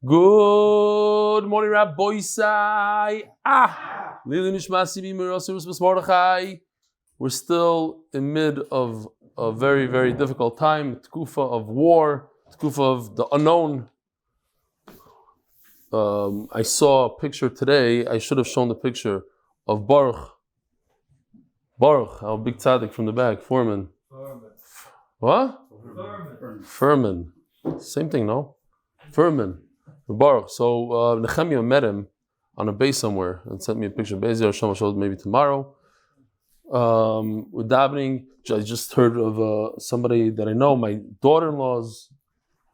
Good morning, Rabbi Sai. Leiluy nishmat. We're still in mid of a very, very difficult time, tkufa of war, tkufa of the unknown. I saw a picture today. I should have shown the picture of Baruch, our big tzaddik from the back, Foreman. What? Furman. Same thing, no? Furman. Baruch. So Nehemiah met him on a base somewhere and sent me a picture. Be'ezer Hashem, I'll show it maybe tomorrow. We're davening. I just heard of somebody that I know. My daughter-in-law's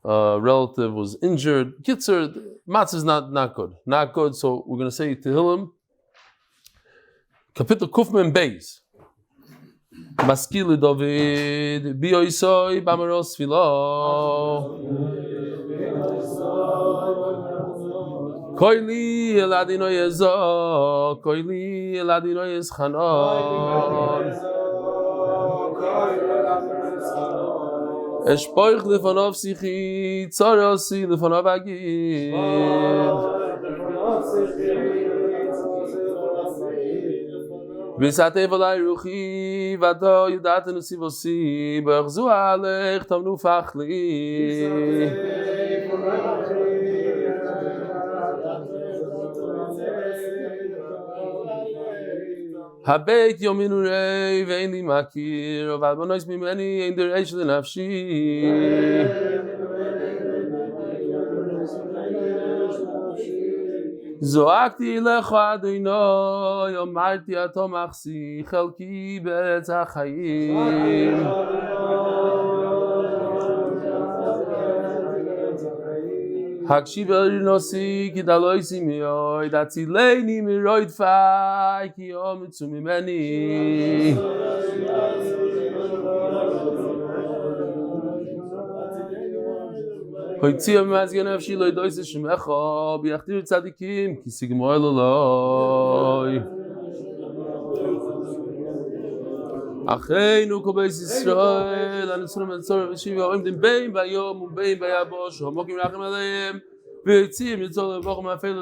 relative was injured. Kitzer, matzah is not good. Not good. So we're going to say Tehillim. Kapitel Kufmen Beis. Maskili David, Bioisoi, Bamaros Filo. Koili Eladino Yezo, Koili Eladino Yezchanon. Eshpoich Lefanov Sichi, Tzarasi Lefanov Agid. V'satei v'lai ruchi, v'ado yudaten usivosi, b'achzu alech tamnu fachli. Habeit yominu rei ve'en li makir, v'ad bonois mimeni ein der eish lenafshi. זועקתי לך אדוני, אמרתי אתה מחסי חלקי בארץ החיים. הקשיב אל נוסי כי דלוי סימיוי, דצילני מרוי דפי כי יום יצאו ממני. Hoitziam mazgen afshi lo dois shmecha biachtir tzadikim ki sigmo eloloi Acheinu kol beis Yisrael anisru metzor v'shiva oimdim bein bayom ubein bayabosh hamokim rachem aleim v'yitziam yitzol levach ma'afel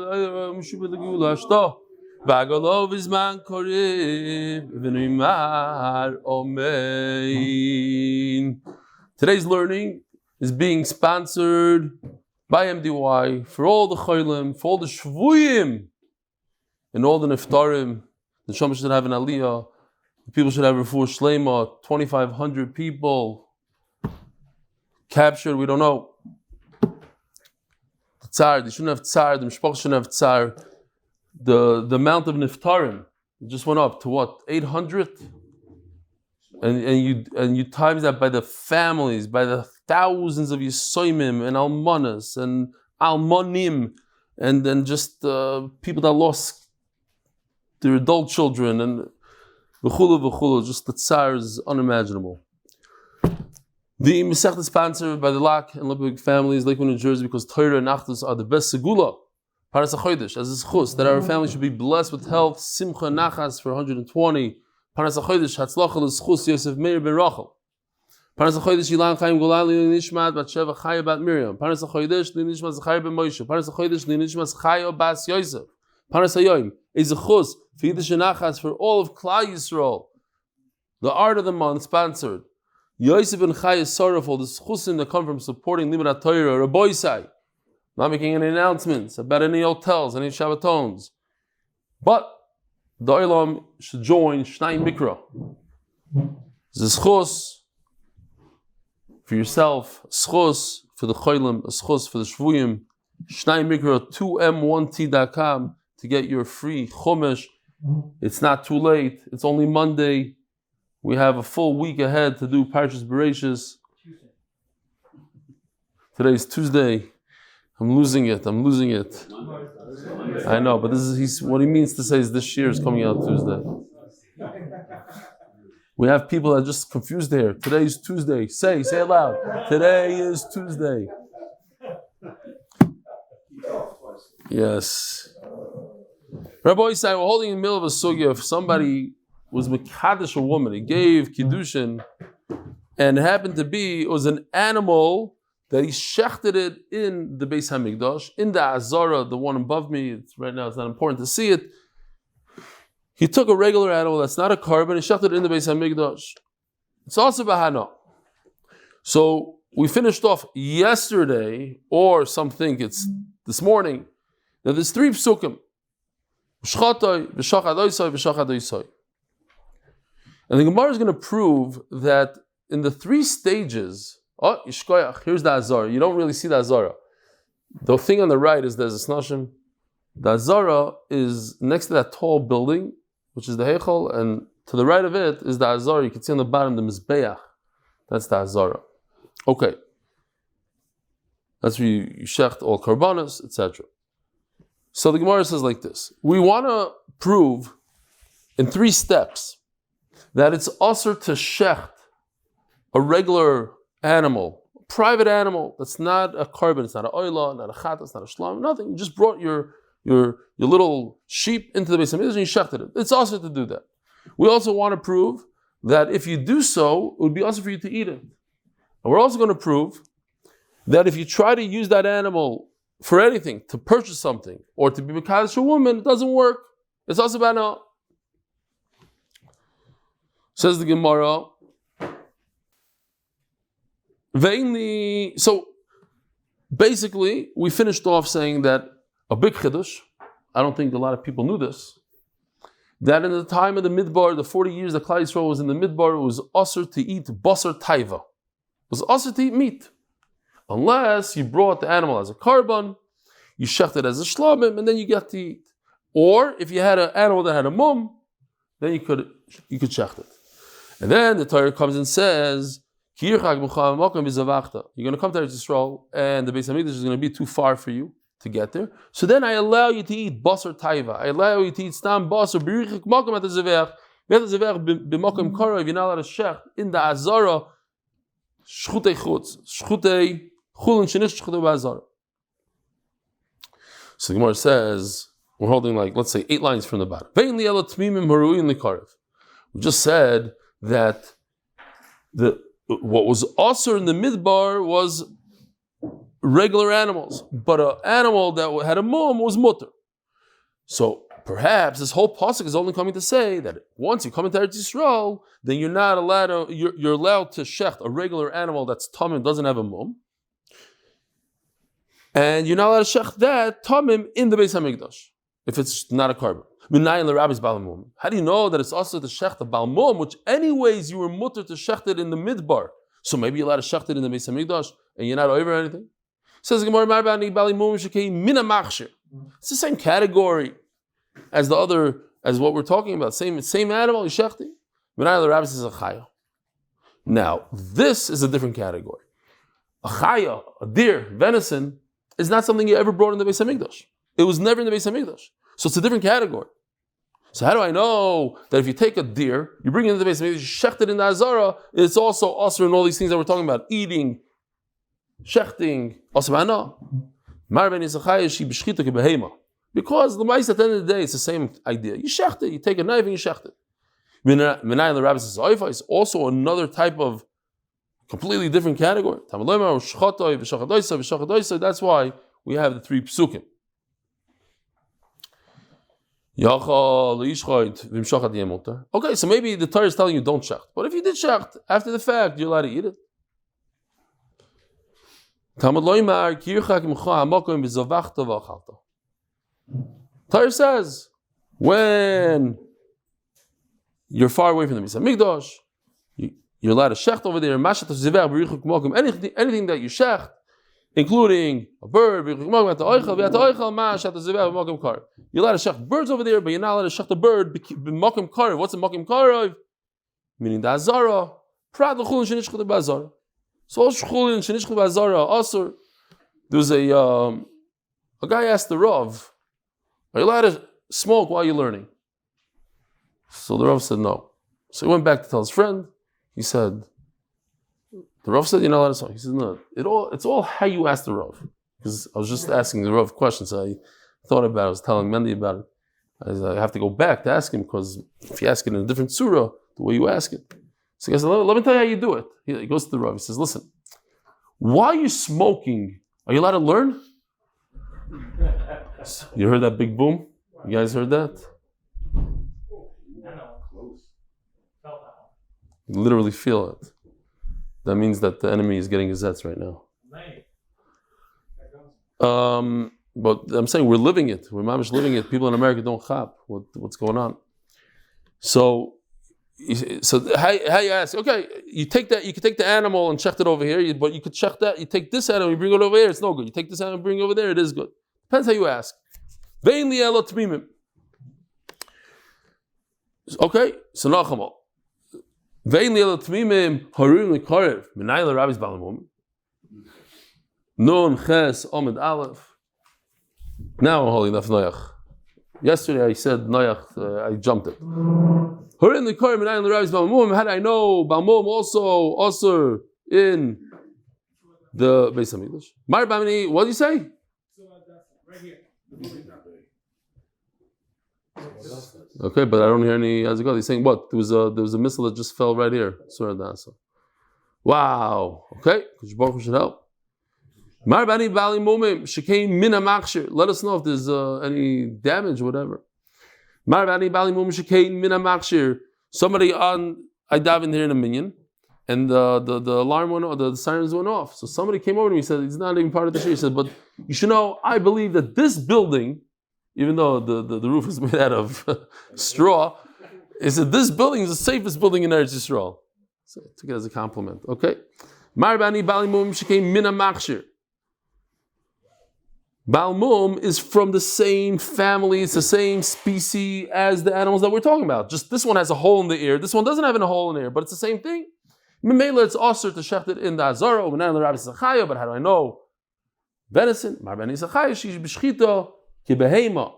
m'shuv l'gula ashto v'agolo v'zman korev v'noimar omein. Today's learning is being sponsored by MDY for all the Chayim, for all the Shvuyim, and all the Niftarim. The Shama should have an Aliyah. The people should have Refuah Shlema. 2,500 people captured. We don't know. The Tsar, they shouldn't have Tsar. The Mishpach shouldn't have Tsar. The amount of Niftarim just went up to what? 800? And you times that by the families, by the thousands of Yisoimim and Almanas and Almonim, and then just people that lost their adult children and v'chulu, just the tsar is unimaginable. The Masechta is sponsored by the Lak and Lebovic families, Lakewood NJ, because torah and achdus are the best segula, paras hachodesh, as zechus, that our family should be blessed with health, simcha, nachas for 120. Paras hachodesh, Hatzlocha, zechus, Yosef, Miriam, ben Rochel. Paras hachodesh, Elan, Chaim, Golan, Leiluy, nishmat, Batsheva, Chaya, bat Miriam. Paras hachodesh, nishmat, zechariah, ben Moshe. Paras hachodesh, nishmat, Chaya, bas Yosef. Paras hayoim, zechus, for yiddisha nachas for all of Klal Yisrael. The art of the month sponsored. Yosef and Chaya sorrowful, the zechusim that come from supporting Limud Torah, Rabbi Sai. Not making any announcements about any hotels, any Shabbatons. But the Elan should join Shnai Mikra. Zechus for yourself, zechus for the Chayim, zechus for the Shvuyim. Shnai Mikra 2m1t.com to get your free Chumash. It's not too late. It's only Monday. We have a full week ahead to do Parshas Bereshis. Today's Tuesday. I'm losing it. I know, but this is what he means to say is this year is coming out Tuesday. We have people that are just confused here. Today is Tuesday. Say it loud. Today is Tuesday. Yes. Rabbi said we're holding in the middle of a sugya. If somebody was mekadosh a woman, he gave Kiddushin, and it happened to be it was an animal that he shechted it in the Beis Hamikdash, in the Azara, the one above me. Right now, it's not important to see it. He took a regular animal that's not a carbon and shechted it in the Beis Hamikdash. It's also bahana. So we finished off yesterday, or some think it's this morning, that there's 3 psukim. And the Gemara is going to prove that in the 3 stages, here's the Azara. You don't really see the Azara. The thing on the right is there's a snashim. The Azara is next to that tall building, which is the Heichal, and to the right of it is the Azara. You can see on the bottom the Mizbeach. That's the Azara. Okay. That's where you shecht all karbanos, etc. So the Gemara says like this. We want to prove in 3 steps that it's also to shecht a regular animal, a private animal that's not a carbon, it's not an oila, not a chat, it's not a shlam, nothing. You just brought your little sheep into the Beis Hamikdash and you shechted it. It's also to do that. We also want to prove that if you do so, it would be also for you to eat it. And we're also going to prove that if you try to use that animal for anything, to purchase something, or to be mekadosh a woman, it doesn't work. It's also bana. Says the Gemara. So basically, we finished off saying that a big chiddush, I don't think a lot of people knew this, that in the time of the Midbar, the 40 years that Klal Yisrael was in the Midbar, it was usher to eat basar taiva. It was usher to eat meat. Unless you brought the animal as a carbon, you shecht it as a shlabim, and then you get to eat. Or if you had an animal that had a mum, then you could shecht it. And then the Torah comes and says, you're going to come to Eretz Yisrael, and the Beis Hamikdash is going to be too far for you to get there. So then I allow you to eat basar taiva. I allow you to eat stam basar b'richik makom at the zevach. At the zevach b'makom kara. If you're not allowed to shecht in the azara, shchutei chutz, shchutei chulin shenish shchutei b'azara. So the Gemara says we're holding let's say 8 lines from the bottom. We just said that what was also in the midbar was regular animals, but an animal that had a mum was mutter. So perhaps this whole pasuk is only coming to say that once you come into Eretz Yisrael, then you're not allowed to. You're allowed to shecht a regular animal that's tamim, doesn't have a mum, and you're not allowed to shecht that tamim in the Beis Hamikdash if it's not a carbon. How do you know that it's also the shecht of balmum, which anyways you were mutter to shecht it in the midbar? So maybe you're allowed to shecht it in the Beis Hamikdash and you're not over anything? Says the Gemara, it's the same category as as what we're talking about. Same animal, you shecht it. Now, this is a different category. A chaya, a deer, venison, is not something you ever brought in the Beis Hamikdash. It was never in the Beis Hamikdash. So it's a different category. So how do I know that if you take a deer, you bring it into the Beis Hamikdash, you shecht it in the Azara, it's also also in all these things that we're talking about, eating, shechting, also because the mice at the end of the day, it's the same idea. You shecht it, you take a knife and you shecht it. Minay the rabbi says, it's also another type of completely different category. That's why we have the 3 psukim. Okay, so maybe the Torah is telling you don't shecht. But if you did shecht, after the fact, you're allowed to eat it. Torah says, when you're far away from the Beis Hamikdash, you're allowed to shecht over there. Anything that you shecht, including a bird, you're allowed to shecht birds over there, but you're not allowed to shecht a bird. What's a makom karev? Meaning the azara. So there was a guy asked the Rav, are you allowed to smoke while you're learning? So the Rav said no. So he went back to tell his friend. He said, the Rav said you're not allowed to smoke. He said no. It's all how you ask the Rav. Because I was just asking the Rav questions. I thought about it. I was telling Mendy about it. I have to go back to ask him because if you ask it in a different surah, the way you ask it. So he said, let me tell you how you do it. He goes to the Rav. He says, listen, Why are you smoking? Are you allowed to learn? You heard that big boom? You guys heard that? You literally feel it. That means that the enemy is getting his zets right now. But I'm saying we're living it. We're mamish living it. People in America don't chap what's going on. So how you ask? Okay, you take that. You can take the animal and check it over here. But you could check that. You take this animal, you bring it over here. It's no good. You take this animal, bring it over there. It is good. Depends how you ask. Vein li elo tmimim. Okay, so nachamal. Vein li elo tmimim harim lekarev minay l'rabis balamum. Nun ches Amud Aleph. Now I'm holding Daf Noach. Yesterday I said Noach, I jumped it. How did I know Balmum also in the Beis Hamikdash? What did you say? Right here. Okay, but I don't hear any Azagad. He's saying what? There was a missile that just fell right here. Surah Dasa. Wow. Okay, Baruch should help. Let us know if there's any damage, whatever. Somebody I davened here in a minyan, and the alarm went off, the sirens went off. So somebody came over to me and said, he's not even part of the shir. He said, but you should know, I believe that this building, even though the roof is made out of straw, he said, this building is the safest building in Eretz Yisrael. So I took it as a compliment. Okay. Balmum is from the same family, it's the same species as the animals that we're talking about. Just this one has a hole in the ear, this one doesn't have a hole in the ear, but it's the same thing. Memela, it's also to shecht it in the Azara, but how do I know? Venison, Marbani Zechaya, she's b'shchita, ki behema.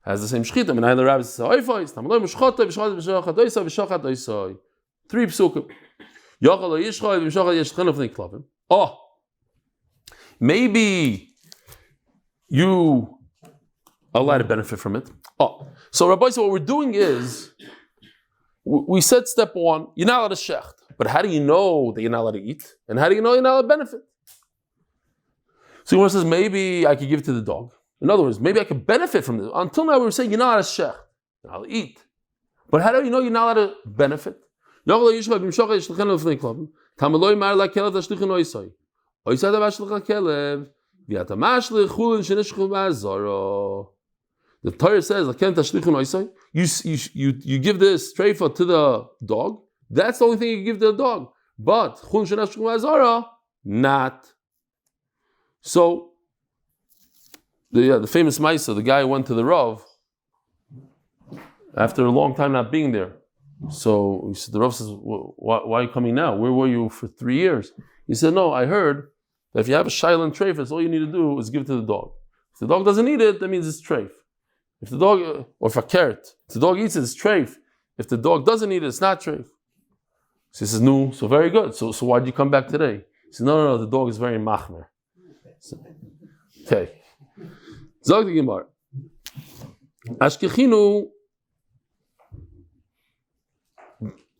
Has the same shchita. Menay the rabbis say, oifois, tamaloy mushchota, b'shchota, b'shchota, doisa, b'shchota, doisa. 3 psukim. Yochel yishchoy, b'shchota, yishchoy, of the klavim. Oh, maybe you are allowed to benefit from it. Oh, so Rabbi, so what we're doing is, we said step 1, you're not allowed to shecht. But how do you know that you're not allowed to eat? And how do you know you're not allowed to benefit? So one says, maybe I could give it to the dog. In other words, maybe I could benefit from this. Until now we were saying you're not allowed to shecht, you're not allowed to eat. But how do you know you're not allowed to benefit? The Torah says, you give this treifa to the dog. That's the only thing you give to the dog. But not. So the famous Maisa, the guy went to the Rav after a long time not being there. So he said, the Rav says, why are you coming now? Where were you for 3 years? He said, no, I heard that if you have a shayla and treif, all you need to do is give it to the dog. If the dog doesn't eat it, that means it's treif. If the dog, or if a carrot, if the dog eats it, it's treif. If the dog doesn't eat it, it's not treif. So he says, no, so very good. So why did you come back today? He said, no, the dog is very machmer. So, okay. Zog the Gemara. Ashkechinu.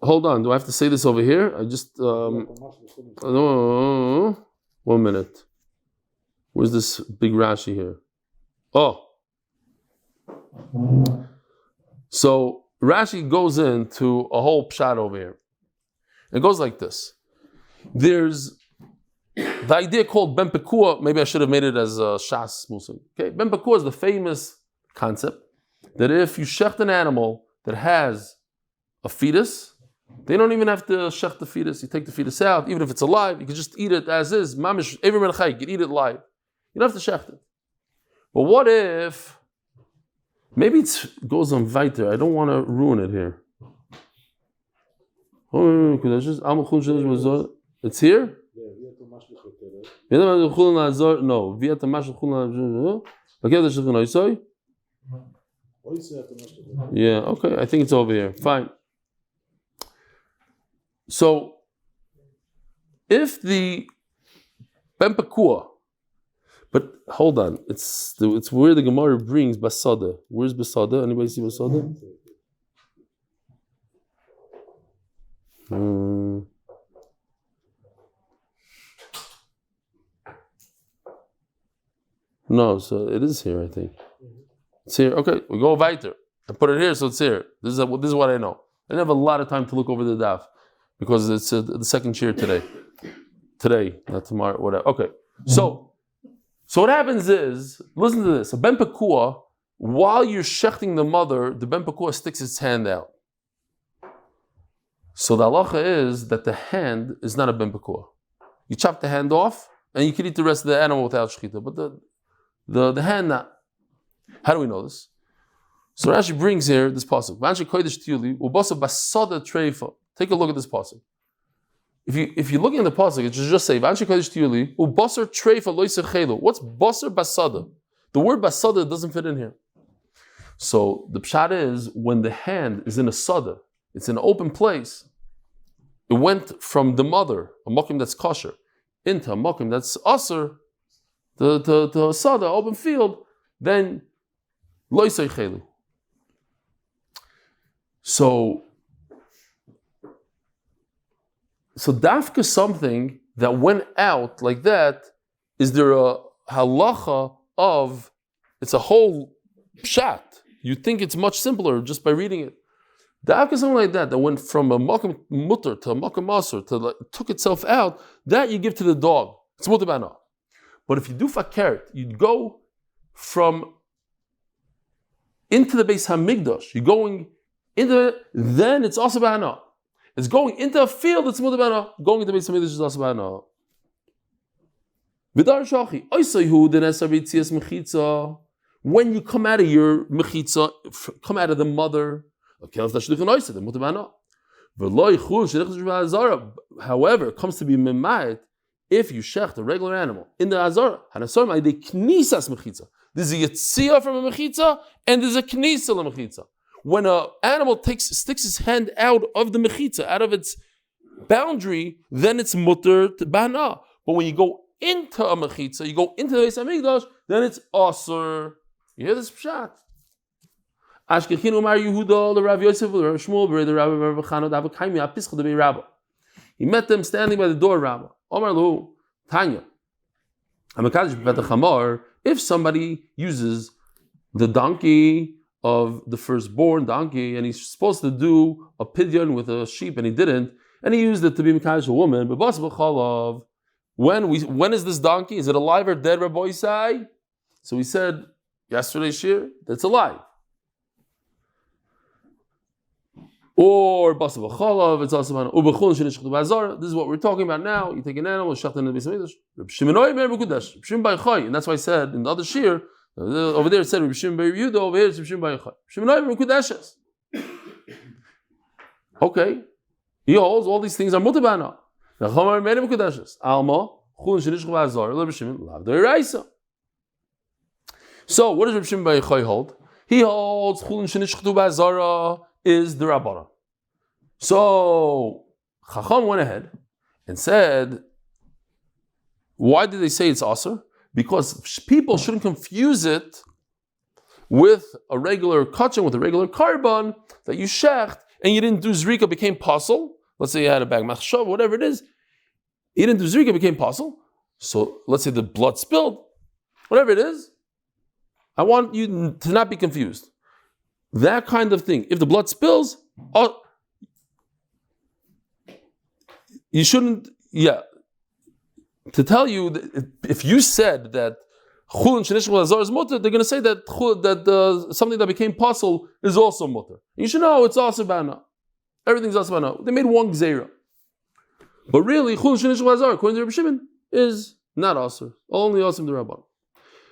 Hold on, do I have to say this over here? I just, no. 1 minute. Where's this big Rashi here? Oh. So Rashi goes into a whole pshat over here. It goes like this. There's the idea called Ben Pekua. Maybe I should have made it as a Shas Musa. Okay, Ben Pekua is the famous concept that if you shecht an animal that has a fetus, they don't even have to shecht the fetus. You take the fetus out, even if it's alive, you can just eat it as is. Mamish, every melchai, you can eat it live. You don't have to shecht it. But what if, maybe it goes on weiter. I don't want to ruin it here. It's here? No. Yeah, okay, I think it's over here. Fine. So, if the Ben Pekua, but hold on, it's where the Gemara brings Basada. Where's Basada? Anybody see Basada? No, so it is here, I think. It's here. Okay, we go weiter. I put it here, so it's here. This is what I know. I didn't have a lot of time to look over the daf because it's the second shir today. Today, not tomorrow, whatever. Okay, so what happens is, listen to this. A ben pekua, while you're shechting the mother, the ben pekua sticks its hand out. So the halacha is that the hand is not a ben pekua. You chop the hand off, and you can eat the rest of the animal without shechita, but the hand not. How do we know this? So Rashi brings here this pasuk. Take a look at this pasuk. If you're looking at the pasuk, it should just say What's basar basada? The word basada doesn't fit in here. So the pshat is when the hand is in a sada, it's in an open place. It went from the mother, a makim that's kosher, into a makim that's aser, the sada, open field. Then lo yisei. So dafka something that went out like that, is there a halacha of, it's a whole pshat. You think it's much simpler just by reading it. Dafka something like that went from a makom mutter to a makom asur, took itself out, that you give to the dog. It's mutter bana. But if you do fakert, you'd go from into the Beis Hamikdash, you're going into it, then it's also bana. It's going into a field, it's mutter bana. Going into the Beis Hamikdash is also bana. When you come out of your mechitza, come out of the mother, however, it comes to be memait if you shecht a regular animal in the azara. There's a yitzia from a mechitza and there's a knisa la mechitza. When an animal sticks his hand out of the mechitza, out of its boundary, then it's mutter to bana. But when you go into a mechitza, you go into the Beis Hamikdash, then it's aser. You hear this pshat? Ashkechin Umar Yehuda, the Rav Yosef, the Rav Shmuel, the Rav Elchanan, the Chaim, the Rabbi. He met them standing by the door, Rabbi. Omar Lu, Tanya. If somebody uses the donkey of the firstborn donkey, and he's supposed to do a pidyon with a sheep, and he didn't, and he used it to be mekadosh a woman, but when is this donkey? Is it alive or dead, Rabbi Isai? So we said yesterday's shir, that's alive. Or basav chalav, it's also ubechulin shenishchtu b'azara. This is what we're talking about now. You take an animal, shecht in the Beis Hamikdash. Reb Shimon Oimer b'kudash. Reb Shimon b'Chaya, and that's why I said in the other shir over there it said Reb Shimon b'Yehuda, over here it's Reb Shimon b'Chaya. Shimon Oimer b'kudashes. Okay, he holds all these things are mutabana. The Chomer made him b'kudashes. Alma chulin shenishchtu b'azara. Reb Shimon lav doiraisa. So what does Reb Shimon b'Chaya hold? He holds chulin shenishchtu b'azara is the Rabbanah. So Chacham went ahead and said, why did they say it's Asr? Because people shouldn't confuse it with a regular kachan, with a regular karban, that you shecht, and you didn't do zrika, became puzzle. Let's say you had a bag machshav, whatever it is. You didn't do zrika, became puzzle. So let's say the blood spilled, whatever it is. I want you to not be confused. That kind of thing. If the blood spills, you shouldn't. To tell you that if you said that chulin shenishchul azar is mutter, they're going to say that something that became puzzle is also mutter. You should know it's also bana. Everything's also bana. They made one gzeira, but really chulin shenishchul azar, according to Reb Shimon, is not also only also the Rabban.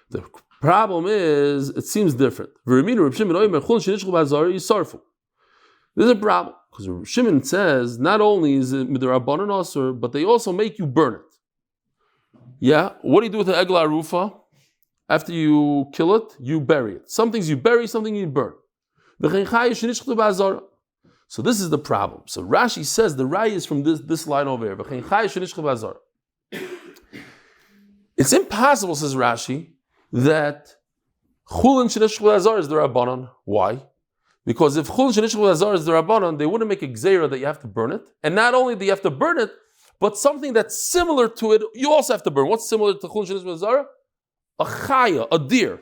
The problem is, it seems different. This is a problem, because Reb Shimon says, not only is it midrabanan asur, but they also make you burn it. Yeah, what do you do with the egla arufa? After you kill it, you bury it. Some things you bury, something you burn. So this is the problem. So Rashi says the raya is from this line over here. It's impossible, says Rashi, that chulin shenishchul azar is the Rabbanon. Why? Because if chulin shenishchul azar is the Rabbanon, they wouldn't make a gzeira that you have to burn it. And not only do you have to burn it, but something that's similar to it, you also have to burn. What's similar to chulin shenishchul azar? a chaya, a deer.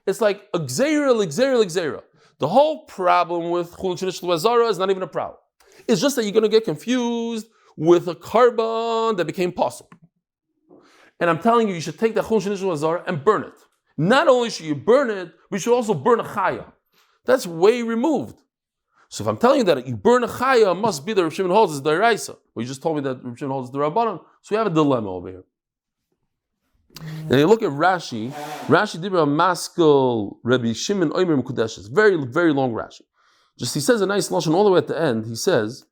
It's like a gzeira. The whole problem with chulin shenish l'azara is not even a problem. It's just that you're going to get confused with a carbon that became possible. And I'm telling you, you should take that chulin shenish l'azara and burn it. Not only should you burn it, but you should also burn a chaya. That's way removed. So if I'm telling you that you burn a chaya, it must be that Reb Shimon holds is the deraisa. Well, you just told me that Reb Shimon holds is the rabbanon. So we have a dilemma over here. And you look at Rashi. Rashi did a maskil Rabbi Shimon Oimer Mekudeshes. Very, very long Rashi. Just he says a nice lashon all the way at the end. He says,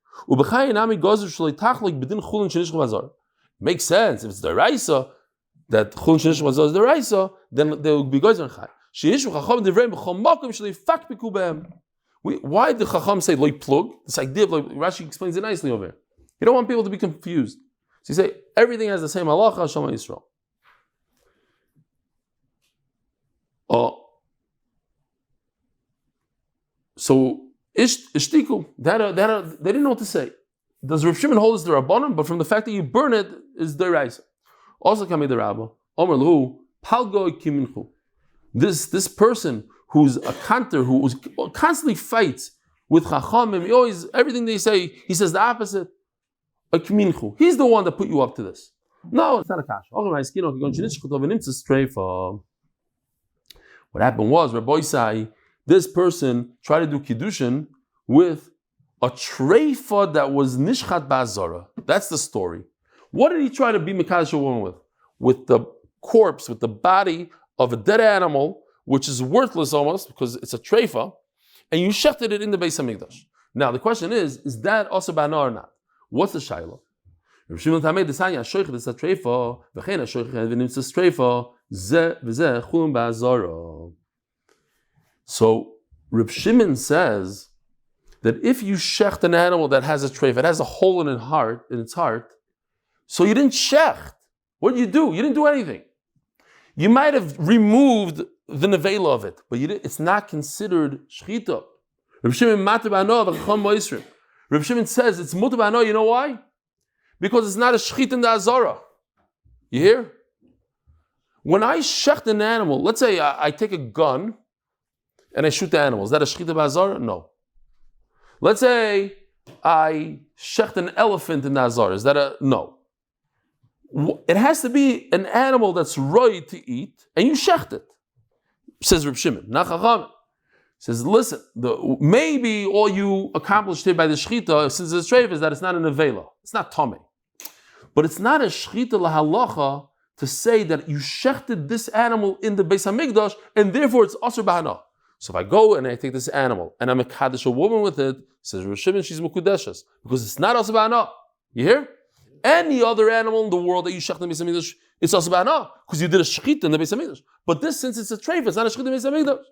makes sense. If it's the deraisa, that chulin shenish l'azara is the deraisa, then there will be gozer and chai. Why did Chacham say loy plug? This idea of Rashi explains it nicely over here. You don't want people to be confused. So you say everything has the same halacha, Shema Yisrael. So ishtiku, they didn't know what to say. Does Reb Shimon hold as the rabbanon? But from the fact that you burn it is the deraisa. Also, Kami the Rabba, Omer Lahu, Palgo Kiminchu. This person who's a kanter, who constantly fights with Chachamim, he always, everything they say, he says the opposite. A Kiminchu. He's the one that put you up to this. No, it's not a kasha. What happened was, Rabbi Isai, this person tried to do Kiddushin with a treifa that was nishmat ba'azara. That's the story. What did he try to be mekadosh a woman with? With the corpse, with the body of a dead animal, which is worthless almost because it's a treifa, and you shechted it in the Beis Hamikdash. Now the question is that also bana or not? What's the shaila? Reb Shimon Tamei desanya shoichet is a treifa, v'chein shoichet v'nimtzas treifa ze v'ze chulun ba'azara. So Reb Shimon says that if you shecht an animal that has a treifa, it has a hole in its heart, so you didn't shecht. What did you do? You didn't do anything. You might have removed the nevela of it, but it's not considered shchita. Reb Shimon says it's mutar b'ano. You know why? Because it's not a shchita in the azara. You hear? When I shecht an animal, let's say I take a gun and I shoot the animal. Is that a shchita b'azara? No. Let's say I shecht an elephant in the azara. Is that a no? It has to be an animal that's right to eat, and you shecht it. Says Reb Shimon. Nachacham says, listen, maybe all you accomplished here by the shechita, since it's treif, is that it's not an nevela. It's not tomei. But it's not a shechita lahalacha to say that you shechted this animal in the Beis Hamikdash, and therefore it's asur b'hana. So if I go and I take this animal, and I'm a kaddish a woman with it, says Reb Shimon, she's mukudeshes, because it's not asur b'hana. You hear? Any other animal in the world that you shechted in the Beis Hamikdash, it's asur b'hana, because you did a shechita in the Beis Hamikdash. But this, since it's a treif, it's not a shechita in the Beis Hamikdash.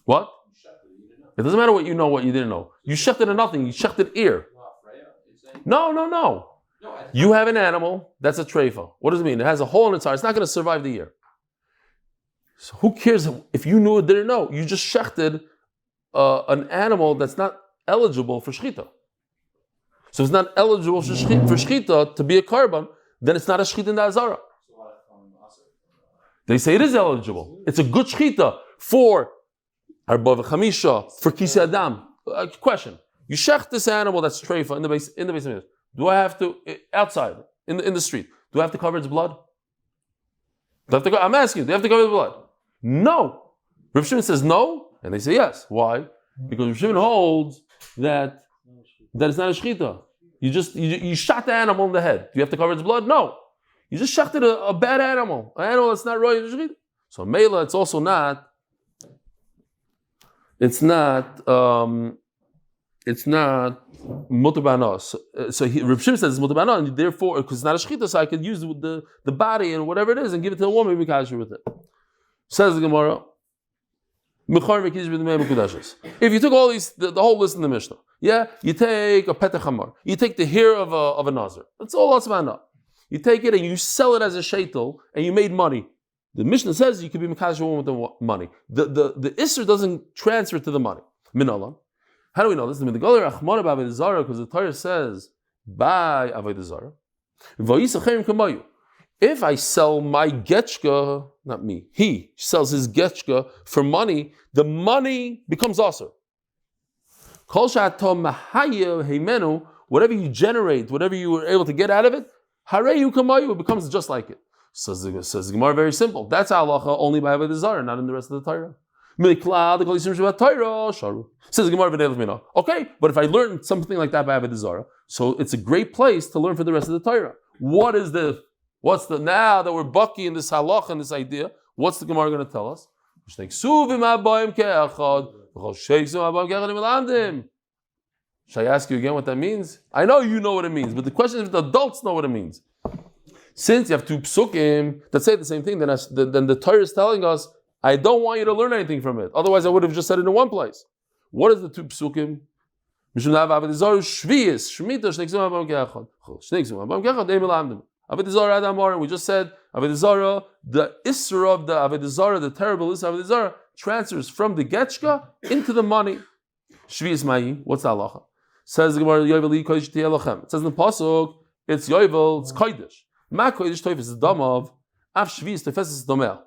What? It doesn't matter what you know, what you didn't know. You shechted nothing. You shechted ear. No. You have an animal that's a treifa. What does it mean? It has a hole in its heart. It's not going to survive the year. So who cares if you knew or didn't know? You just shechted an animal that's not eligible for shechita. So it's not eligible for shechita to be a carbon, then it's not a shechita in the azara. They say it is eligible. It's a good shechita for arba v'chamisha, for kisi adam. Question: you shech this animal that's treifa in the base. Do I have to outside in the street? Do I have to cover its blood? I'm asking you. Do you have to cover the blood? No. Reb Shimon says no, and they say yes. Why? Because Reb Shimon holds that it's not a shechita. You shot the animal in the head. Do you have to cover its blood? No. You just shechted a bad animal, an animal that's not roy. So Mela, it's also not. It's not mutar b'hana. So Reb Shimon says it's mutar b'hana, and therefore, because it's not a shechita, so I could use the body and whatever it is and give it to a woman and be kosher with it. Says the Gemara. If you took all these, the whole list in the Mishnah, you take a petach hamar, you take the hair of a nazir. That's all asur b'hana. You take it and you sell it as a sheitel, and you made money. The Mishnah says you can be mekadosh with the money. The isser doesn't transfer to the money. Minallah. How do we know this? Because the Torah says by avodah zarah. if I sell my getchka, not me, he sells his getchka for money, the money becomes aser. Whatever you generate, whatever you were able to get out of it, it becomes just like it. Says the Gemara, very simple. That's halacha only by avodah zarah, not in the rest of the Torah. Says the Gemara, okay, but if I learn something like that by avodah zarah, so it's a great place to learn for the rest of the Torah. Now that we're bucky in this halacha and this idea, what's the Gemara going to tell us? Should I ask you again what that means? I know you know what it means, but the question is if the adults know what it means. Since you have two psukim that say the same thing, then the Torah is telling us, I don't want you to learn anything from it. Otherwise, I would have just said it in one place. What is the two psukim? We just said avodah zarah, the isra of the avodah zarah, the terrible isra of avodah zarah, transfers from the getchka into the money. Shvius ma'i, what's the halacha? Says the Gemara, Yovel kodesh tiyelochem. It says in the pasuk, it's Yovel, it's kodesh. Ma kodesh toif is the dam of, af shvius toifes is domel.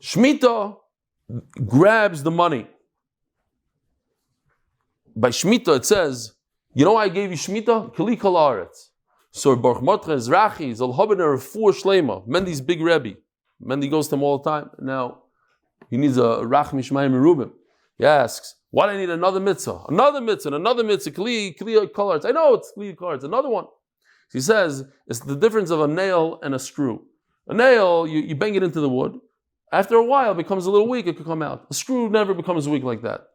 Shemitah grabs the money. By Shemitah it says, you know why I gave you Shemitah? Kali kol haaretz. So Baruch Mordechai Ezrachi, Zalhoben Refuah Shlema, Mendy's big Rebbe. Mendy goes to him all the time. Now, he needs a Rach Mishmayim Merubim. He asks, why do I need another mitzvah? Another mitzvah, Kli kol haaretz. I know it's Kli kol haaretz, another one. He says, it's the difference of a nail and a screw. A nail, you bang it into the wood. After a while, it becomes a little weak, it could come out. A screw never becomes weak like that.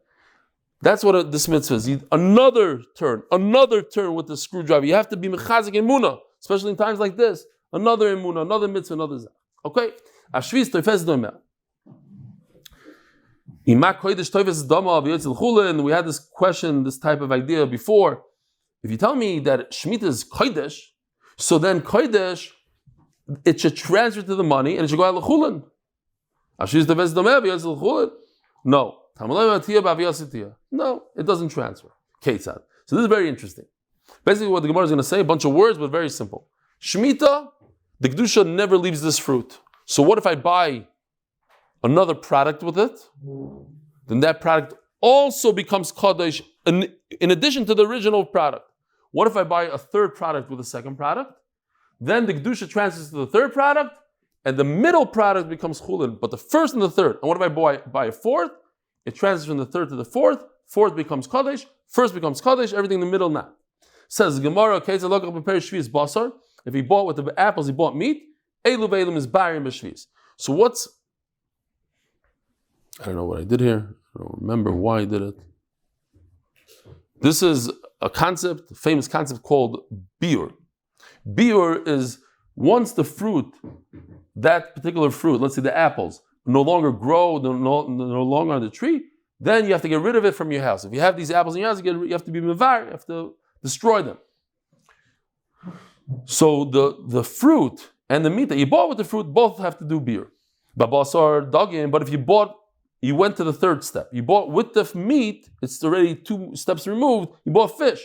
That's what this mitzvah is. Another turn with the screwdriver. You have to be mechazik emunah, especially in times like this. Another emunah, another mitzvah, another zeh. Okay? Ashvis toifes domel. Imak kodesh toifes dama v'yotzel chulin. We had this question, this type of idea before. If you tell me that Shemitah is kodesh, so then kodesh, it should transfer to the money and it should go out l'chulin. Ashvis toifes domel v'yotzel chulin. No. No, it doesn't transfer. Ketzad. So this is very interesting. Basically what the Gemara is going to say, a bunch of words, but very simple. Shemitah, the Kedusha never leaves this fruit. So what if I buy another product with it? Then that product also becomes Kodesh in addition to the original product. What if I buy a third product with a second product? Then the Kedusha transfers to the third product, and the middle product becomes Chulin, but the first and the third. And what if I buy a fourth? It transfers from the third to the fourth. Fourth becomes Kodesh. First becomes Kodesh. Everything in the middle now. Says Gemara, if he bought with the apples, he bought meat. Elu ve'elim is barim b'shvius. So what's... I don't know what I did here. I don't remember why I did it. This is a concept, a famous concept called biur. Biur is once the fruit, that particular fruit, let's say the apples, no longer grow, no longer on the tree, then you have to get rid of it from your house. If you have these apples in your house, you have to be mevar, you have to destroy them. So the fruit and the meat that you bought with the fruit both have to do biur. Babasar dagim, but if you went to the third step. You bought with the meat, it's already 2 steps removed, you bought fish.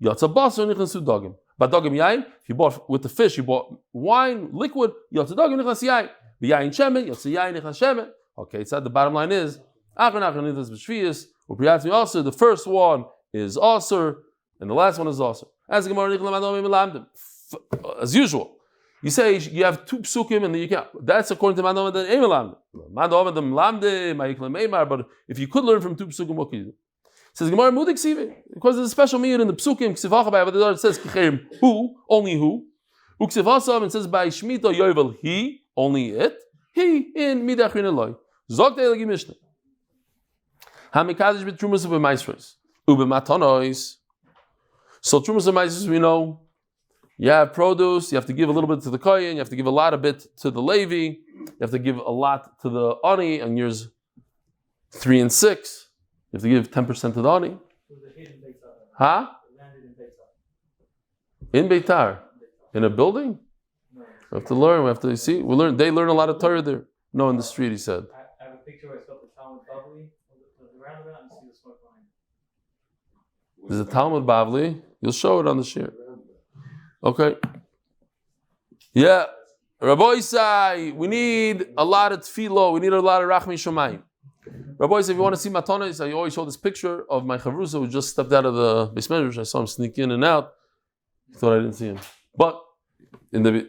Yatsa basar nichnasu dagim. Badagim yain, if you bought with the fish, you bought wine, liquid, yatsa dagim nichnas yain. Yain shemen, yatsa yain nichnas shemen. Okay, so the bottom line is, also the first one is Aser, and the last one is Aser. As usual, you say you have 2 psukim and then you can't. That's according to Mandom and Elan. But if you could learn from 2 psukim, what could you do? It says Gemara Mudik Sivi, because there's a special meaning in the psukim. It says who, only who. And it says by Shemitah Yovel he, only it. He in Midachin Eloi. Zogt Elegi Mishnah. Hamikazish betrumas ube maisros ube matonois. So trumas and maisros, we know you have produce. You have to give a little bit to the kohen. You have to give a lot of bit to the Levi. You have to give a lot to the ani on years 3 and 6. You have to give 10% to the ani. Huh? In Beitar, in a building. We have to learn. We have to see. We learn. They learn a lot of Torah there. No, in the street, he said. I have a picture where I saw the Talmud Bavli. Roundabout and see the smoke line. There's a Talmud Bavli. You'll show it on the shir. Okay. Yeah. Rabbi Isai, we need a lot of tefillah, we need a lot of rachmi shomayim. Rabbi Isai, if you want to see matanos, I always show this picture of my chavrusa who just stepped out of the Beis Medrash. I saw him sneak in and out. I thought I didn't see him. But there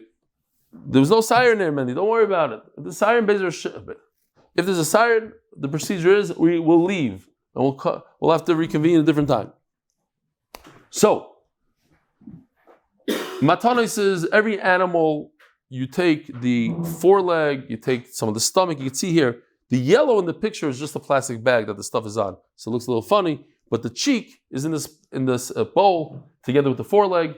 was no siren there, Mendy. Don't worry about it. The siren if there's a siren, the procedure is we will leave and we'll have to reconvene at a different time. So, matanos is every animal. You take the foreleg, you take some of the stomach. You can see here, the yellow in the picture is just a plastic bag that the stuff is on. So it looks a little funny, but the cheek is in this bowl together with the foreleg.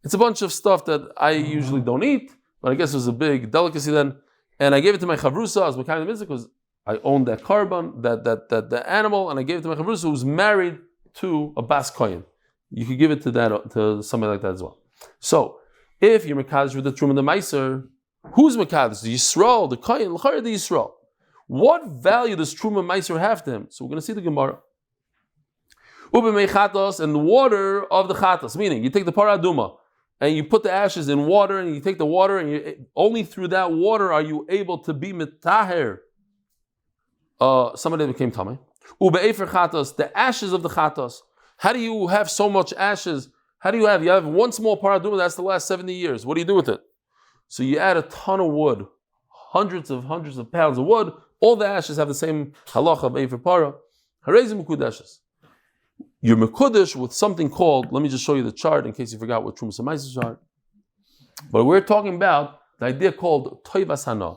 It's a bunch of stuff that I usually don't eat, but I guess it was a big delicacy then. And I gave it to my chavrusa as Mekayim Mitzvah because I owned that carbon, that animal, and I gave it to my chavrusa who's married to a bas kohen. You could give it to somebody like that as well. So, if you're Mekadosh with the Truma and the Meiser, who's Mekadosh? The Yisrael, the Kohen, L'chayr the Yisrael. What value does Truma and Meiser have to him? So we're going to see the Gemara. Ubemei chatos, and the water of the chatos, meaning you take the parah aduma and you put the ashes in water and you take the water and only through that water are you able to be mitaher somebody that became tamei. Ube'efer chatos, the ashes of the chatos. How do you have so much ashes? How do you have? You have one small paraduma, that's the last 70 years. What do you do with it? So you add a ton of wood, hundreds of pounds of wood. All the ashes have the same halacha of Efer Para. Harezim Mekudeshes. You're Mekudesh with something called, let me just show you the chart in case you forgot what Trumas and Meiser are. But we're talking about the idea called Toivas Hana.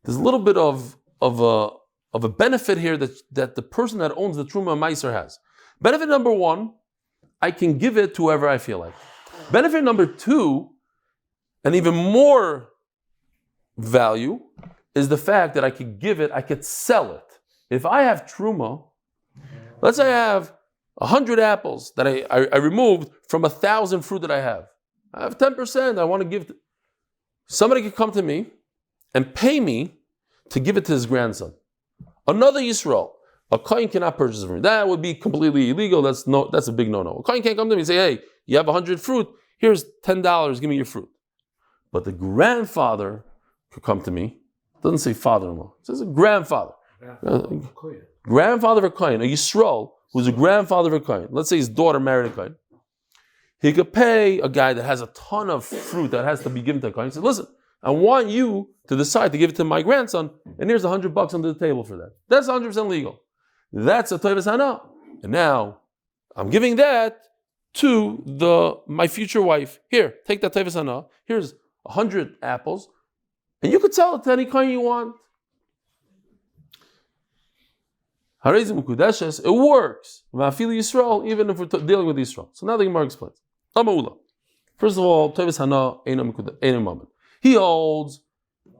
There's a little bit of a benefit here that the person that owns the Truma and Meiser has. Benefit number one, I can give it to whoever I feel like. Benefit number two, and even more value, is the fact that I could give it, I could sell it. If I have truma, let's say I have 100 apples that I removed from 1,000 fruit that I have. I have 10%, I want to give. Somebody could come to me and pay me to give it to his grandson. Another Yisrael. A Chaim cannot purchase from me. That would be completely illegal. That's a big no-no. A Chaim can't come to me and say, hey, you have 100 fruit, here's $10, give me your fruit. But the grandfather could come to me. It doesn't say father-in-law. It says a grandfather. Grandfather of a Chaim, a Yisrael, who's a grandfather of a Chaim. Let's say his daughter married a Chaim. He could pay a guy that has a ton of fruit that has to be given to a Chaim. He said, listen, I want you to decide to give it to my grandson, and here's $100 under the table for that. That's 100% legal. That's a Toivas Hana. And now, I'm giving that to my future wife. Here, take that Toivas Hana. Here's 100 apples. And you could sell it to any kind you want. Harezim Ukudeshes, it works. Yisrael, even if we're dealing with Yisrael. So now the Gemara explains. Amaula. First of all, Toivas Hana, Einam Moment. He holds,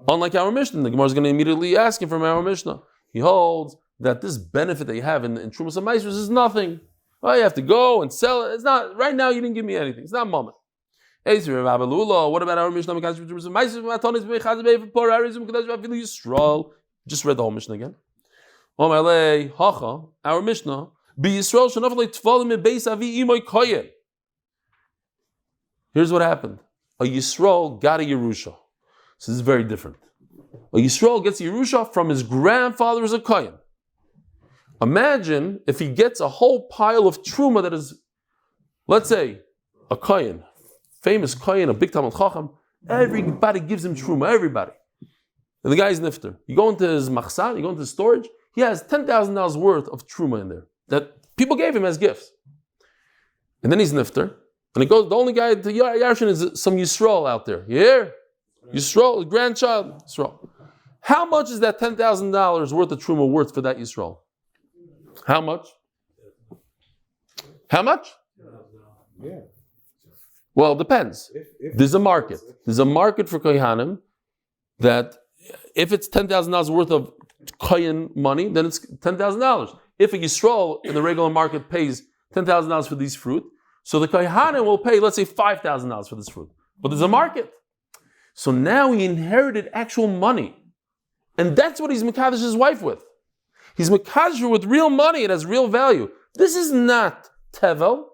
unlike our Mishnah, the Gemara is going to immediately ask him from our Mishnah. He holds that this benefit that you have in Trumas and Meisers is nothing. Well, you have to go and sell it. It's not, right now you didn't give me anything. It's not a moment. What about our Mishnah? Just read the whole Mishnah again. Our Mishnah. Here's what happened. A Yisrael got a Yerusha. So this is very different. A Yisrael gets a Yerusha from his grandfather as a Kohen. Imagine if he gets a whole pile of truma that is, let's say, a Kohen, famous Kohen, a big Talmud Chacham. Everybody gives him truma, everybody. And the guy's nifter. You go into his machsan, you go into his storage, he has $10,000 worth of truma in there that people gave him as gifts. And then he's nifter. And he goes, the only guy to Yarshin is some Yisrael out there. You hear? Yisrael, grandchild, Yisrael. How much is that $10,000 worth of truma worth for that Yisrael? How much? How much? Yeah. Well, it depends. There's a market. There's a market for Kohanim that if it's $10,000 worth of Kohen money, then it's $10,000. If a Yisrael in the regular market pays $10,000 for these fruit, so the Kohanim will pay, let's say, $5,000 for this fruit. But there's a market. So now he inherited actual money. And that's what he's Mekadesh's wife with. He's Mekadesh with real money. It has real value. This is not tevel.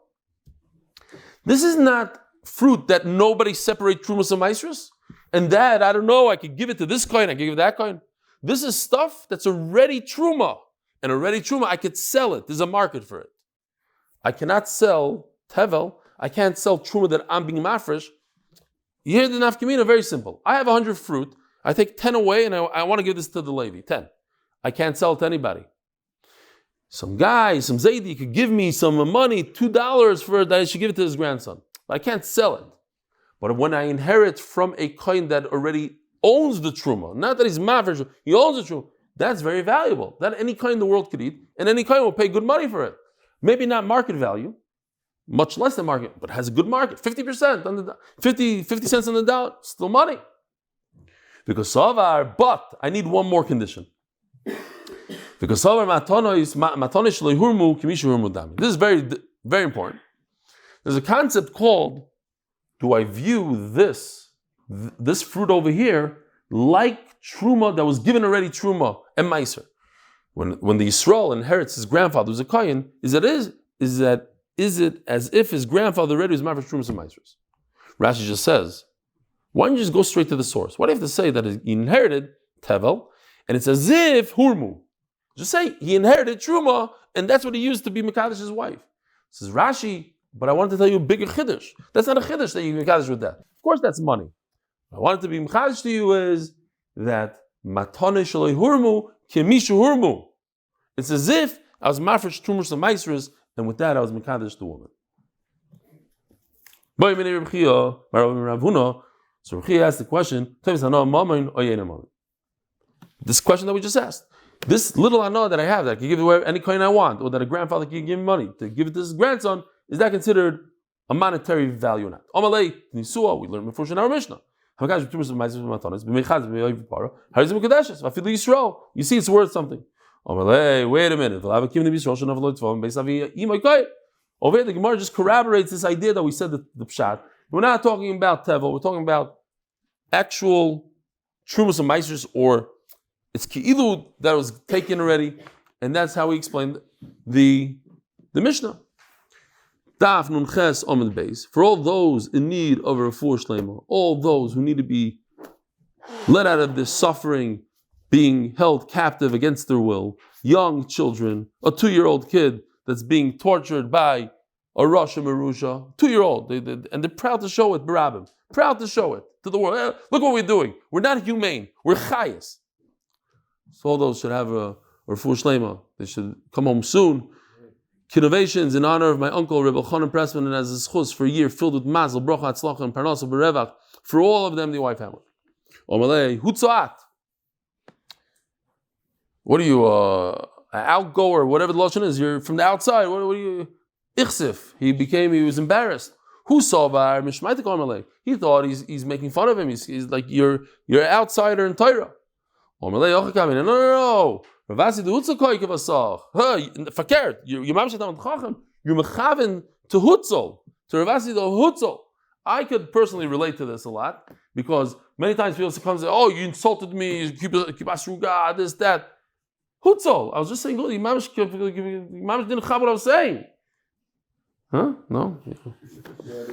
This is not fruit that nobody separates trumas and maasros. And that, I don't know, I could give it to this coin, I could give it that coin. This is stuff that's already truma. And already truma, I could sell it. There's a market for it. I cannot sell tevel. I can't sell truma that I'm being mafresh. You hear the nafkamina, very simple. I have 100 fruit. I take 10 away and I want to give this to the Levi. 10. I can't sell it to anybody. Some guy, some Zaidi could give me some money, $2 for it, that I should give it to his grandson. But I can't sell it. But when I inherit from a coin that already owns the truma, not that he's mafresh, he owns the truma, that's very valuable. That any coin in the world could eat, and any coin will pay good money for it. Maybe not market value, much less than market, but has a good market. 50% on the 50 cents on the dollar, still money. Because savar, but I need one more condition. Because savar matonish lehurmu kimishu hurmu dami. This is very, very important. There's a concept called, do I view this fruit over here like truma that was given already truma and meiser? When the Yisrael inherits his grandfather who's a kohen, is it as if his grandfather already was mafresh trumas and meisers? Rashi just says, why don't you just go straight to the source? Why do you have to say that he inherited tevel, and it's as if hurmu? Just say he inherited truma, and that's what he used to be Mekadesh's wife. Says Rashi, but I wanted to tell you a bigger chiddush. That's not a chiddush that you can Mekadesh with that. Of course, that's money. What I wanted to be Mekadesh to you is that matane shalei hurmu kemishu hurmu. It's as if I was mafresh trumas and meisers, and with that I was Mekadesh the woman. So Rochel asked the question, this question that we just asked. This little anah that I have, that I can give away any coin I want, or that a grandfather can give me money to give it to his grandson, is that considered a monetary value or not? Omalei nisua, we learned before in our Mishnah. You see, it's worth something. Wait a minute. Over here, the Gemara just corroborates this idea that we said the pshat. We're not talking about tevel. We're talking about actual trumas and meisers, or it's ki'ilu that was taken already, and that's how we explained the Mishnah. Daf nun ches Amud Beis. For all those in need of a Refuah Shlema, all those who need to be let out of this suffering, being held captive against their will, young children, a 2-year-old kid that's being tortured by a Russia Marusha, 2-year-old, and they're proud to show it, Barabim, proud to show it to the world. Look what we're doing. We're not humane. We're chayas. So all those should have a Refuah Shlema. They should come home soon. Innovations in honor of my uncle Reb Elchanan Pressman, and as a zechus for a year filled with mazel, bracha, Hatzlocha, and parnasa berevach for all of them, the wife family. Omalei hutzoat. What are you, outgoer, whatever the lashon is? You're from the outside. What are you? Ichsif. He was embarrassed. Who saw bar mishmaitik omalei? He thought he's making fun of him. He's like you're an outsider in Torah. Omalei ochakam. No. Ravasi the hutzol kivasach. Fakert. You're mamshatam chacham. You're mechaven to hutzol. To Ravasi the hutzol. I could personally relate to this a lot because many times people come and say, "Oh, you insulted me. You keep asruga, this, that." Hutzol. I was just saying, Mamish didn't have what I was saying. Huh? No?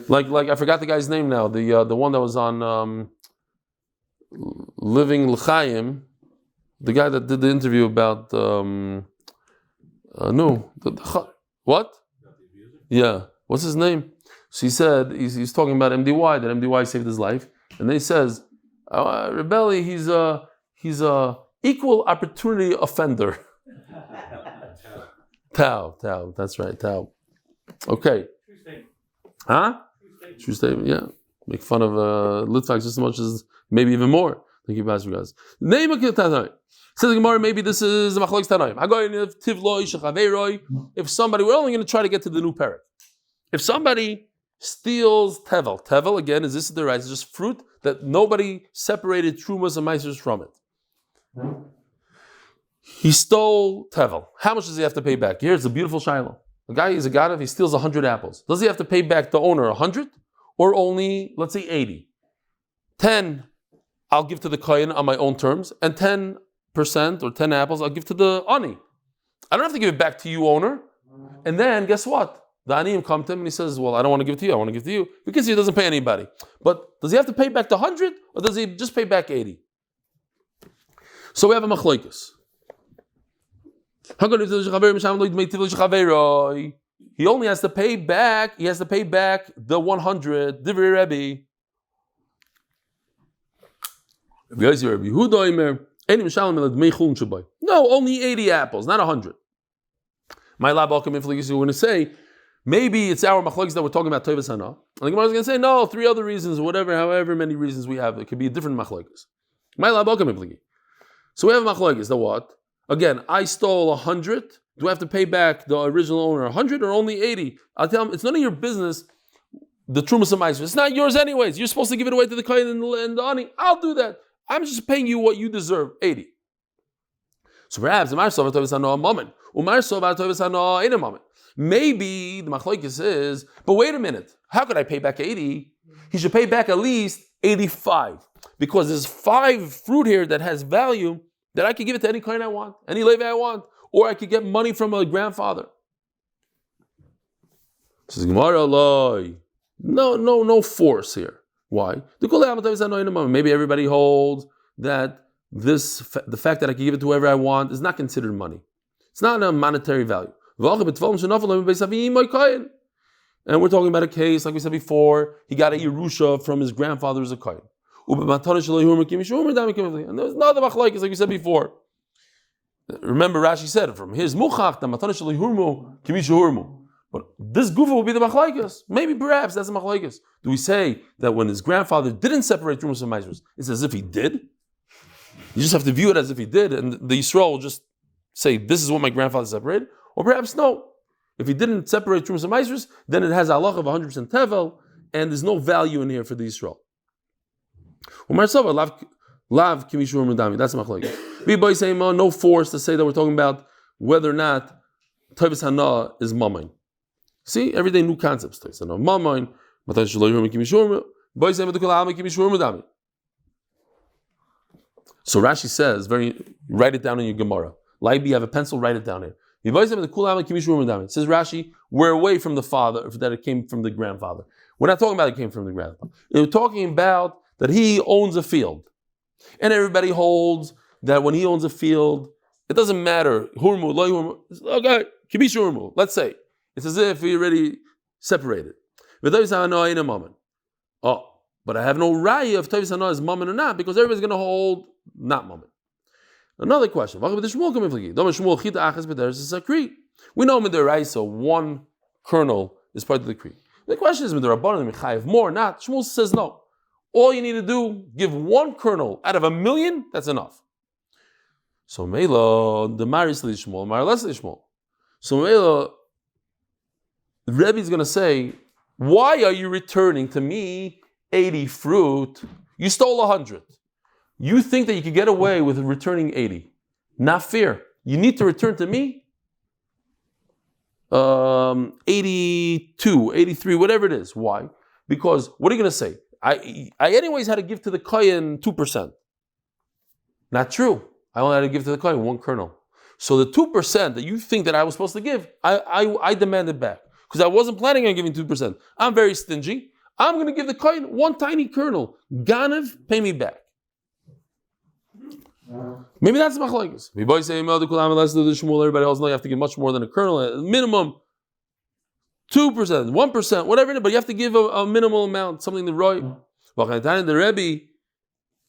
Like I forgot the guy's name now. The one that was on Living L'Chaim, the guy that did the interview about what? Yeah. What's his name? So he said he's talking about MDY, that MDY saved his life, and then he says, Rebelli, he's a equal opportunity offender. Tau, that's right, Tau. Okay. True statement. Huh? True statement, yeah. Make fun of Litvak just as much as, maybe even more. Thank you, Pastor guys. Name a Tanai. Says the Gemara, maybe this is the Machlokes Tanaim. If somebody, we're only going to try to get to the new parak. If somebody steals tevel again, is this the right? It's just fruit that nobody separated trumas and meisers from it. He stole tevel. How much does he have to pay back? Here's a beautiful shiloh. The guy is a ganav, he steals 100 apples. Does he have to pay back the owner 100? Or only, let's say, 80? 10 I'll give to the kohen on my own terms, and 10% or 10 apples I'll give to the ani. I don't have to give it back to you, owner. And then, guess what? The Aniyim come to him and he says, well, I don't want to give it to you, I want to give it to you. Because he doesn't pay anybody. But does he have to pay back the 100 or does he just pay back 80? So we have a machlokes. He only has to pay back, the 100. Divrei Rebbe. No, only 80 apples, not 100. My lab we're going to say, maybe it's our machlokes that we're talking about Tovas Hana. And the Gemara is going to say, no, 3 other reasons, however many reasons we have, it could be a different machlokes. My lab So we have a machlokes, the what? Again, I stole 100. Do I have to pay back the original owner 100 or only 80? I'll tell him, it's none of your business, the Trumas and Meiser. It's not yours anyways. You're supposed to give it away to the Chaim and the Ani. I'll do that. I'm just paying you what you deserve, 80. So perhaps maybe the machlokes is, but wait a minute, how could I pay back 80? He should pay back at least 85 because there's 5 fruit here that has value that I could give it to any client I want, any Levi I want, or I could get money from a grandfather. Says Gemara, no force here. Why? Maybe everybody holds that the fact that I can give it to whoever I want is not considered money. It's not a monetary value. And we're talking about a case, like we said before, he got a Yerusha from his grandfather as a Kohen. And there's no other machlokes, like we said before. Remember, Rashi said, from his muchach, the matana shelo yihurmu kimishu hurmu. But this gufa will be the machlokes. Maybe, perhaps, that's the machlokes. Do we say that when his grandfather didn't separate Trumas and Meisers, it's as if he did? You just have to view it as if he did, and the Yisrael will just say, this is what my grandfather separated. Or perhaps no. If he didn't separate Trumas and Meisers, then it has a halach of 100% tevel, and there's no value in here for the Yisrael. That's the machlokes. No force to say that we're talking about whether or not Tovas Hana is mamain. See, every day new concepts. Tovas Hana mamain. So Rashi says, write it down in your Gemara. Leiby, you have a pencil, write it down here. It says Rashi, we're away from the father, that it came from the grandfather. We're not talking about it came from the grandfather. We're talking about that he owns a field. And everybody holds that when he owns a field, it doesn't matter. Hurmu, lo hurmu. Okay, kibish hurmu. Let's say. It's as if he already separated. Oh, but I have no raya if Tovas Hana is mammon or not, because everybody's going to hold not mammon. Another question. We know in the Raisa, one kernel is part of the decree. The question is, more or not? Shmuel says no. All you need to do, give one kernel out of 1,000,000, that's enough. So Mela, the Maris Lishmol, Marles Lishmol. So Mela, the Rebbe is going to say, why are you returning to me 80 fruit? You stole 100. You think that you could get away with returning 80. Not fair. You need to return to me 82, 83, whatever it is. Why? Because what are you going to say? I anyways had to give to the Kohen 2%. Not true. I only had to give to the Kohen 1 kernel. So the 2% that you think that I was supposed to give, I demanded back. Because I wasn't planning on giving 2%. I'm very stingy. I'm going to give the Kohen 1 tiny kernel. Ganev, pay me back. Maybe that's the machlokes. Everybody else knows you have to give much more than a kernel. Minimum 2%, 1%, whatever it is, but you have to give a minimal amount, something to right. The Rebbe,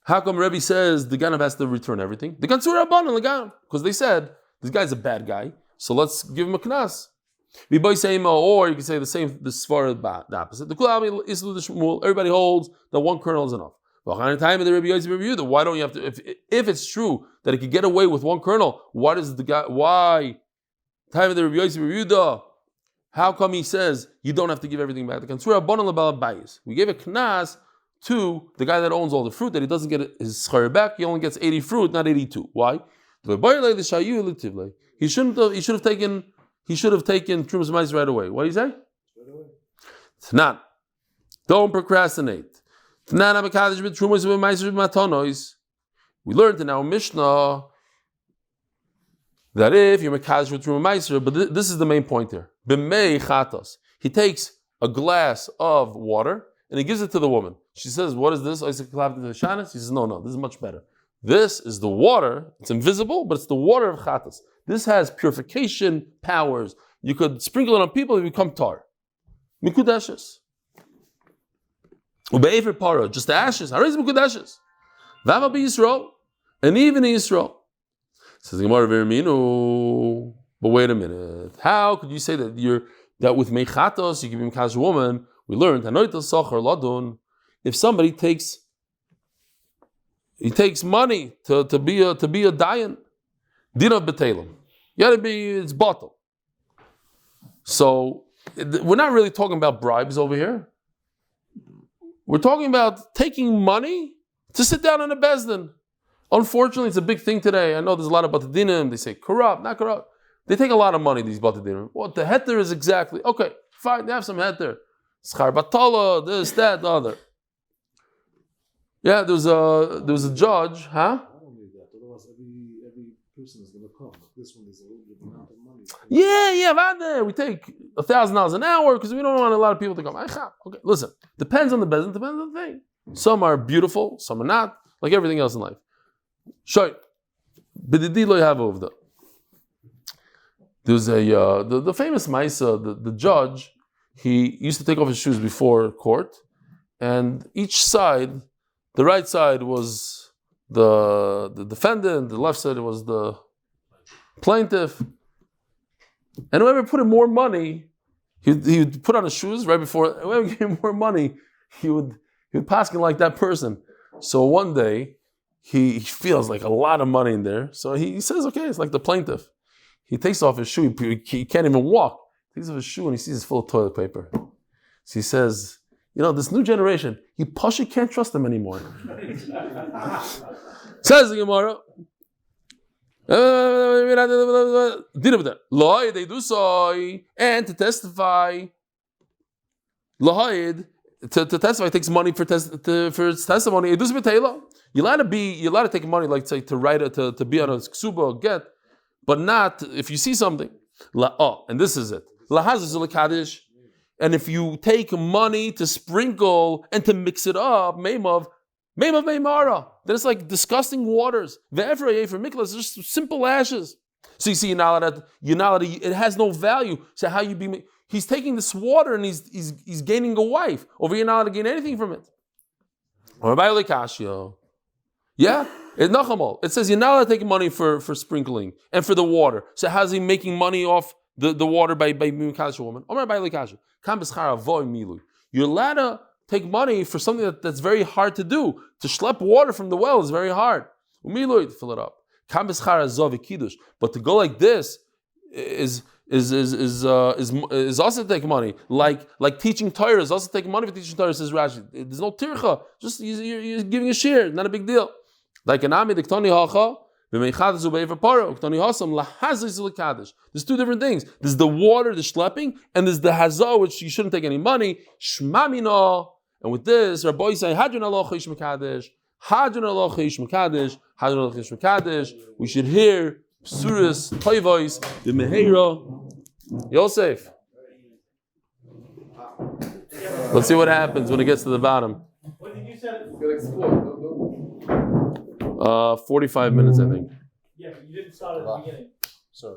how come Rebbe says the Ganav has to return everything? The Kansur Rabban and the Ganav, because they said this guy's a bad guy, so let's give him a knas. Or you can say the same, the Svar, the opposite. Everybody holds that 1 kernel is enough. Why don't you have to? If it's true that he could get away with 1 kernel, why does the guy? Why? Time of the Rebbe Yosef Yehuda. How come he says you don't have to give everything back? We gave a knas to the guy that owns all the fruit that he doesn't get his zechus back. He only gets 80 fruit, not 82. Why? He should have taken Trumas Meiser right away. What do you say? It's not. Don't procrastinate. We learned in our Mishnah that if you're mekadosh with Trumas Meiser, but this is the main point here. B'mei chatos. He takes a glass of water and he gives it to the woman. She says, what is this? He says, no, this is much better. This is the water. It's invisible, but it's the water of chatas. This has purification powers. You could sprinkle it on people and become tar. Mikudeshes. Ube'efer para, just the ashes. Harayz mikudeshes. Vava b'Yisrael, and even in Yisrael. Says the Gemara, Veriminu. But wait a minute. How could you say that with mechatos you can be mekadosh a woman? We learned hanoitel socher ladun. If somebody takes money to be a dayan, din of beteilim. It's bottle. So we're not really talking about bribes over here. We're talking about taking money to sit down in a bezdin. Unfortunately, it's a big thing today. I know there's a lot of batadinim. They say corrupt, not corrupt. They take a lot of money, these batadinim. What the heter is exactly? Okay, fine, they have some heter. Schar batala, this, that, the other. Yeah, there was a judge, huh? I don't need that. Otherwise, every person is going to come. But this one is a little bit amount of money. Yeah, we take $1,000 an hour because we don't want a lot of people to come. Okay, listen, depends on the business, depends on the thing. Some are beautiful, some are not, like everything else in life. Shoy, b'didi lo yavovda. There's the famous Maisa, the judge, he used to take off his shoes before court, and each side, the right side was the defendant, the left side was the plaintiff. And whoever put in more money, he would put on his shoes right before, whoever gave him more money, he would pass him like that person. So one day, he feels like a lot of money in there. So he says, okay, it's like the plaintiff. He takes off his shoe, he can't even walk. He takes off his shoe and he sees it's full of toilet paper. So he says, this new generation, he can't trust them anymore. Says the Gemara, Lo'id, they do so, and to testify, Lo'id, to testify takes money for testimony. You're allowed to take money, like say to write it, to be on a ksuba or get, but not if you see something. And this is it. And if you take money to sprinkle and to mix it up, meimav meimara, then it's like disgusting waters. It's just simple ashes. So you see, it has no value. So how you be? He's taking this water and he's gaining a wife. Over here, you're not allowed to gain anything from it. Yeah, it's nachamal. It says you're not allowed to take money for sprinkling and for the water. So how's he making money off the water by mikadosh a woman? You're allowed to take money for something that's very hard to do. To schlep water from the well is very hard. To fill it up. But to go like this is also to take money. Like teaching torah is also taking money for teaching torah, says Rashi. There's no tircha. Just you're giving a share, not a big deal. Like an ami diktani hacha, v'meichadas u'be'ever para, uktani hasam lahazis l'kadosh. There's two different things. There's the water, the schlepping, and there's the hazah, which you shouldn't take any money. Shmamina. And with this, our boys say, Hadran alocha ish mekadesh, Hadran alocha ish mekadesh, Hadran alocha ish mekadesh. We should hear Suras, Toivois, the Meheira, Yosef. Let's see what happens when it gets to the bottom. What did you say? 45 minutes, I think. Yeah, but you didn't start at the beginning. So,